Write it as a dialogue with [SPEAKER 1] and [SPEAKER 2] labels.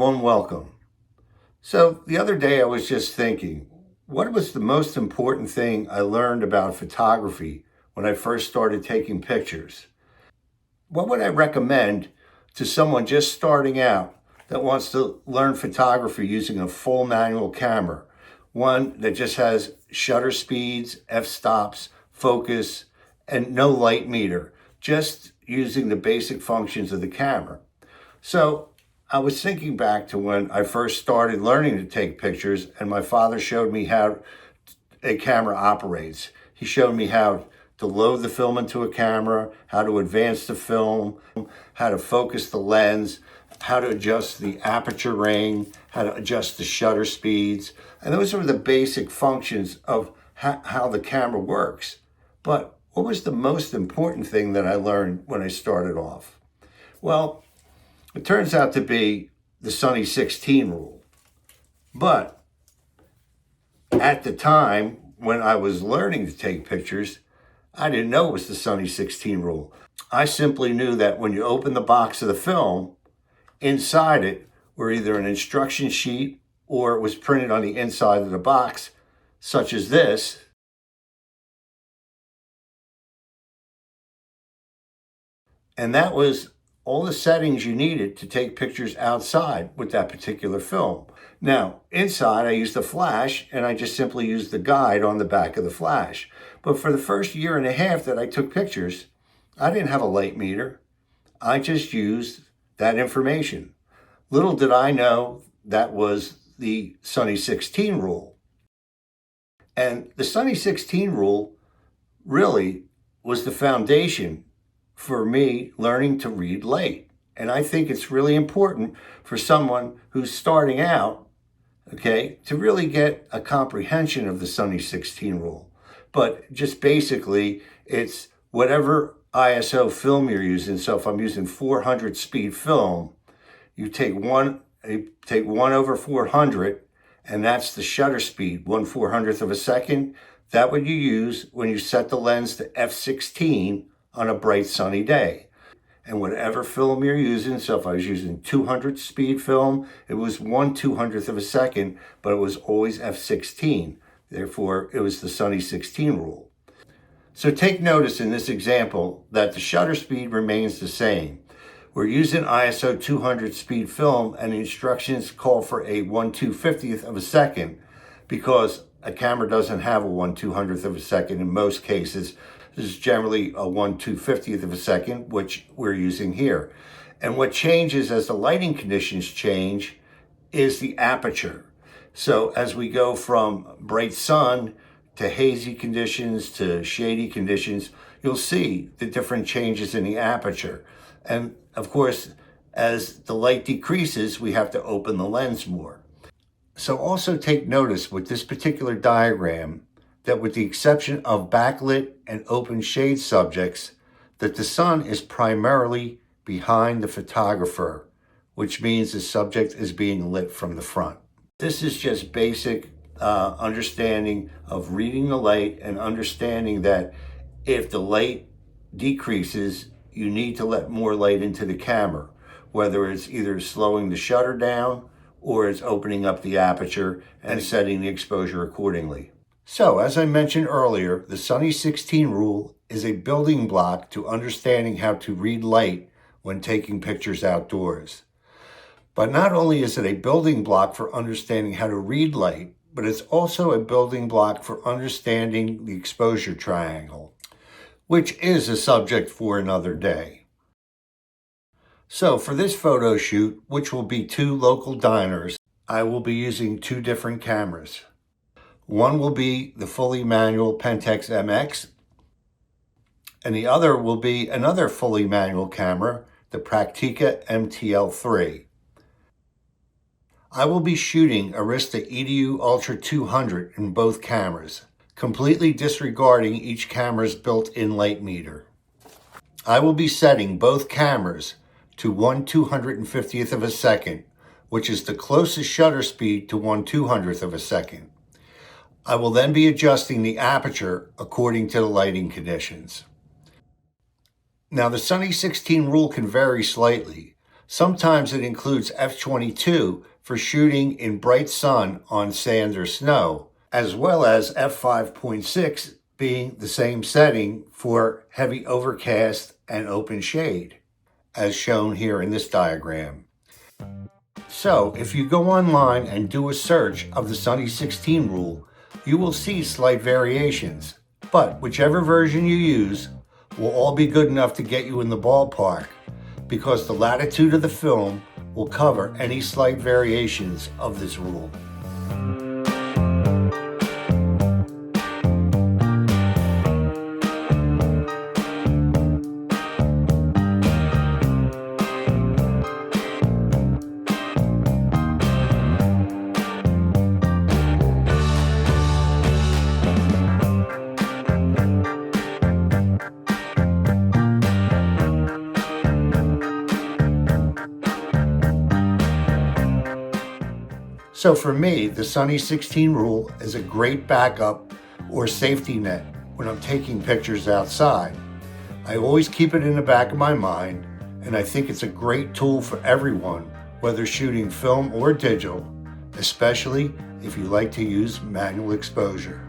[SPEAKER 1] warm welcome. So the other day I was just thinking, what was the most important thing I learned about photography when I first started taking pictures? What would I recommend to someone just starting out that wants to learn photography using a full manual camera? One that just has shutter speeds, f-stops, focus, and no light meter, just using the basic functions of the camera. So I was thinking back to when I first started learning to take pictures, and my father showed me how a camera operates. He showed me how to load the film into a camera, how to advance the film, how to focus the lens, how to adjust the aperture ring, how to adjust the shutter speeds. And those are the basic functions of how the camera works. But what was the most important thing that I learned when I started off? Well, it turns out to be the Sunny 16 rule. But at the time when I was learning to take pictures, I didn't know it was the Sunny 16 rule. I simply knew that when you open the box of the film, inside it were either an instruction sheet or it was printed on the inside of the box, such as this. And that was all the settings you needed to take pictures outside with that particular film. Now, inside I used the flash, and I just simply used the guide on the back of the flash. But for the first year and a half that I took pictures, I didn't have a light meter. I just used that information. Little did I know that was the Sunny 16 rule. And the Sunny 16 rule really was the foundation for me learning to read light. And I think it's really important for someone who's starting out, okay, to really get a comprehension of the Sunny 16 rule. But just basically, it's whatever ISO film you're using. So if I'm using 400 speed film, you take one over 400, and that's the shutter speed, 1/400th of a second. That would you use when you set the lens to f16 on a bright sunny day. And whatever film you're using, so if I was using 200 speed film, it was 1/200th of a second, but it was always f16. Therefore, it was the Sunny 16 rule. So take notice in this example that the shutter speed remains the same. We're using ISO 200 speed film, and the instructions call for a 1/250th of a second because a camera doesn't have a 1/200th of a second in most cases. This is generally a 1/250th of a second, which we're using here. And what changes as the lighting conditions change is the aperture. So as we go from bright sun to hazy conditions to shady conditions, you'll see the different changes in the aperture. And of course, as the light decreases, we have to open the lens more. So also take notice with this particular diagram that with the exception of backlit and open shade subjects, that the sun is primarily behind the photographer, which means the subject is being lit from the front. This is just basic understanding of reading the light and understanding that if the light decreases, you need to let more light into the camera, whether it's either slowing the shutter down or it's opening up the aperture and setting the exposure accordingly. So, as I mentioned earlier, the Sunny 16 rule is a building block to understanding how to read light when taking pictures outdoors. But not only is it a building block for understanding how to read light, but it's also a building block for understanding the exposure triangle, which is a subject for another day. So for this photo shoot, which will be 2 local diners, I will be using 2 different cameras. One will be the fully manual Pentax MX, and the other will be another fully manual camera, the Praktica MTL3. I will be shooting Arista EDU Ultra 200 in both cameras, completely disregarding each camera's built-in light meter. I will be setting both cameras to 1/250th of a second, which is the closest shutter speed to 1/200th of a second. I will then be adjusting the aperture according to the lighting conditions. Now the Sunny 16 rule can vary slightly, Sometimes it includes f/22 for shooting in bright sun on sand or snow, as well as f/5.6 being the same setting for heavy overcast and open shade, as shown here in this diagram. So if you go online and do a search of the Sunny 16 rule, you will see slight variations, but whichever version you use will all be good enough to get you in the ballpark, because the latitude of the film will cover any slight variations of this rule. So for me, the Sunny 16 rule is a great backup or safety net when I'm taking pictures outside. I always keep it in the back of my mind, and I think it's a great tool for everyone, whether shooting film or digital, especially if you like to use manual exposure.